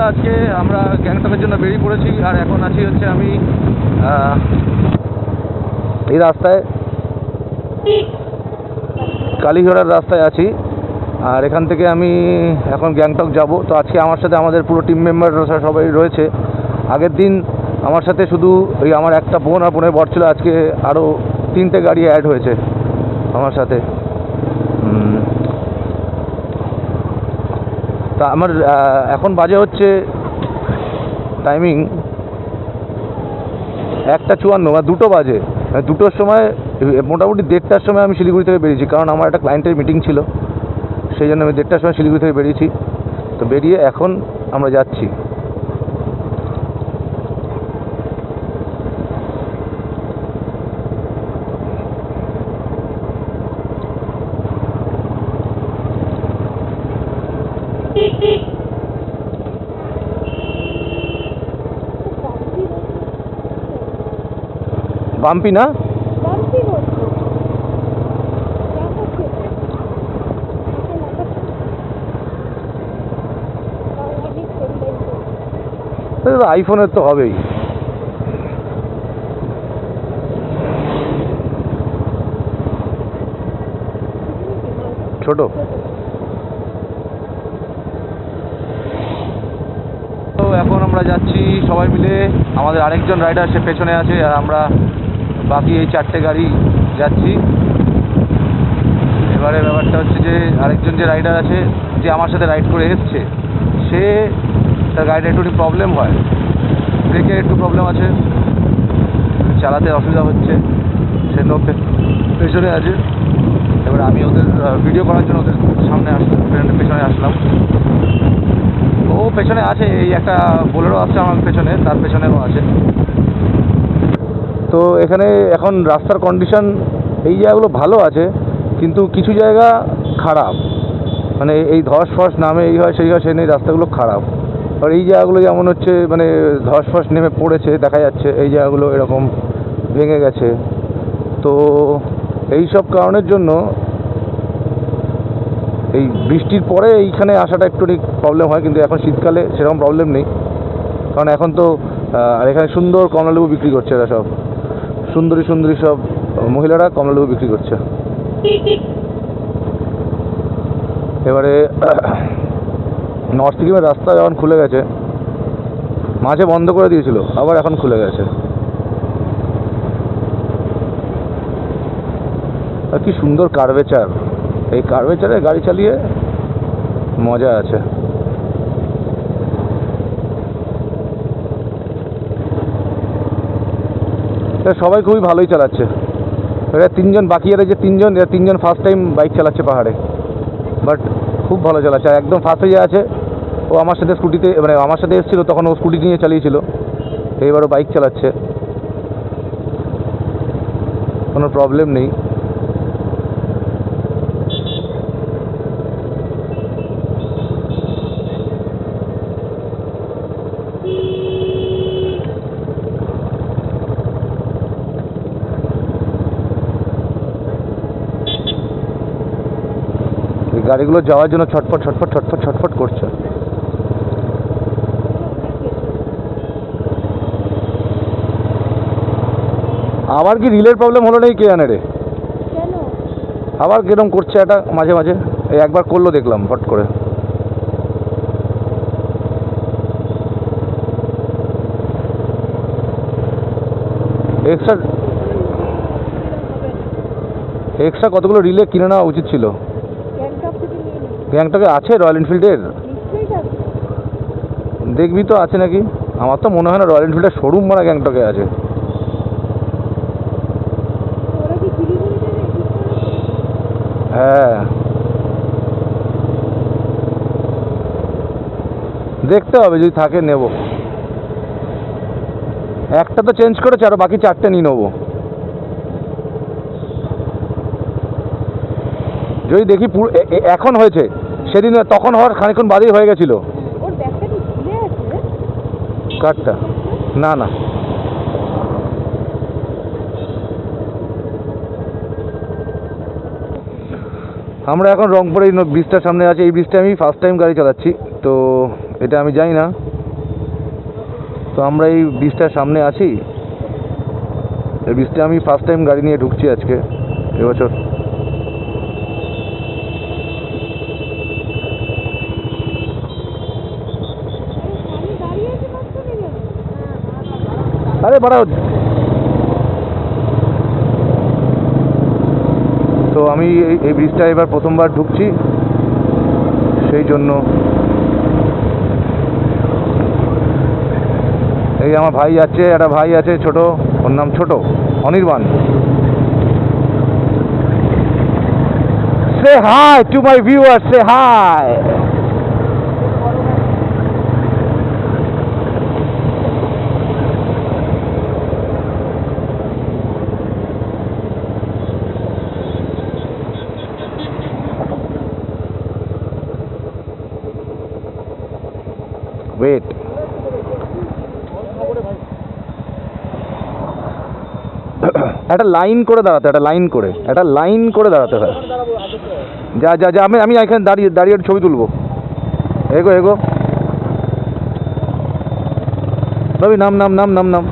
বন্ধুরা, আজকে আমরা গ্যাংটকের জন্য বেরিয়ে পড়েছি। আর এখন আছি হচ্ছে আমি এই রাস্তায় কালীঘোড়ার রাস্তায় আছি। আর এখান থেকে আমি এখন গ্যাংটক যাব। তো আজকে আমার সাথে আমাদের পুরো টিম মেম্বাররা সবাই রয়েছে। আগের দিন আমার সাথে শুধু ওই আমার একটা বোন আর বোনের বর ছিল, আজকে আরও 3টে গাড়ি অ্যাড হয়েছে আমার সাথে। তা আমার এখন বাজে হচ্ছে টাইমিং 1:54 বা 2টো বাজে। 2টোর সময় মোটামুটি 1:30টার সময় আমি শিলিগুড়ি থেকে বেরিয়েছি, কারণ আমার একটা ক্লায়েন্টের মিটিং ছিল, সেই জন্য আমি 1:30টার সময় শিলিগুড়ি থেকে বেরিয়েছি। তো বেরিয়ে এখন আমরা যাচ্ছি। বাম্পি না? আইফোনের তো হবেই। ছোট তো এখন আমরা যাচ্ছি সবাই মিলে। আমাদের আরেকজন রাইডার সে পেছনে আছে, আর আমরা বাকি এই 4টে গাড়ি যাচ্ছি। এবারে ব্যাপারটা হচ্ছে যে আরেকজন যে রাইডার আছে, যে আমার সাথে রাইড করে এসছে, সে তার গাড়িটা একটু প্রবলেম হয়, ব্রেকের একটু প্রবলেম আছে, চালাতে অসুবিধা হচ্ছে, সে পেছনে আছে। এবার আমি ওদের ভিডিও করার জন্য ওদের সামনে পেছনে আসলাম। ও পেছনে আছে, এই একটা বোলেরো আসছে আমার পেছনে, তার পেছনেও আছে। তো এখানে এখন রাস্তার কন্ডিশন এই জায়গাগুলো ভালো আছে, কিন্তু কিছু জায়গা খারাপ, মানে এই ধস ফস নামে এই হয় সেই হয়, সেই নেই, রাস্তাগুলো খারাপ। আর এই জায়গাগুলো যেমন হচ্ছে মানে ধস ফস নেমে পড়েছে দেখা যাচ্ছে, এই জায়গাগুলো এরকম ভেঙে গেছে। তো এই সব কারণের জন্য এই বৃষ্টির পরে এইখানে আসাটা একটু প্রবলেম হয়, কিন্তু এখন শীতকালে সেরকম প্রবলেম নেই, কারণ এখন তো আর এখানে সুন্দর কমলালেবু বিক্রি করছে। এরা সব সুন্দরী সুন্দরী সব মহিলারা কমলালেবু বিক্রি করছে। এবারে নর্থ সিকিমের রাস্তা এখন খুলে গেছে, মাঝে বন্ধ করে দিয়েছিল, আবার এখন খুলে গেছে। আর কি সুন্দর কার্ভেচার, এই কার্ভেচারে গাড়ি চালিয়ে মজা আছে। সবাই খুবই ভালোই চালাচ্ছে। এরা 3জন বাকি, এরা যে 3জন ফার্স্ট টাইম বাইক চালাচ্ছে পাহাড়ে, বাট খুব ভালো চালাচ্ছে। আর একদম ফার্স্টে যে আছে, ও আমার সাথে স্কুটিতে, মানে আমার সাথে এসেছিলো তখন ও স্কুটি নিয়ে চালিয়েছিল, এইবারও বাইক চালাচ্ছে, কোনো প্রবলেম নেই। গাড়িগুলো যাওয়ার জন্য ছটফট ছটফট ছটফট ছটফট করছে। আবার কি রিলের প্রবলেম হলো নাকি কে জানে রে, আবার কিরকম করছে এটা মাঝে মাঝে। এই একবার করলো দেখলাম ফট করে। এক্সট্রা কতগুলো রিলে কিনে নেওয়া উচিত ছিল। গ্যাংটকে আছে রয়্যাল এনফিল্ডের, দেখবি তো আছে নাকি। আমার তো মনে হয় না রয়্যাল এনফিল্ডের শোরুম মারা গ্যাংটকে আছে। হ্যাঁ, দেখতে হবে, যদি থাকে নেব। একটা তো চেঞ্জ করেছে, আর বাকি 4টে নিয়ে নেবো। যদি দেখি এখন হয়েছে, সেদিন তখন হওয়ার খানিকক্ষণ বাদেই হয়ে গেছিল। কারটা না না, আমরা এখন রংপুরে এই ব্রিজটার সামনে আছি। এই ব্রিজটা আমি ফার্স্ট টাইম গাড়ি চালাচ্ছি, তো এটা আমি জানি না তো আমরা এই ব্রিজটার সামনে আছি। এই ব্রিজটা আমি ফার্স্ট টাইম গাড়ি নিয়ে ঢুকছি আজকে এবছর। আরে বাড়াও। তো আমি এই ব্রিজটা এবার প্রথমবার ঢুকছি, সেই জন্য। এই আমার ভাই যাচ্ছে, একটা ভাই আছে ছোট, ওর নাম ছোট, অনির্বাণ। সে হাই টু মাই ভিউয়ার, সে হাই। ওয়েট, একটা লাইন করে দাঁড়াতে, একটা লাইন করে দাঁড়াতে হয়। যা যা যা, আমি এখানে দাঁড়িয়ে দাঁড়িয়ে ছবি তুলবো। এগো এগো, রবি নাম নাম নাম নাম নাম।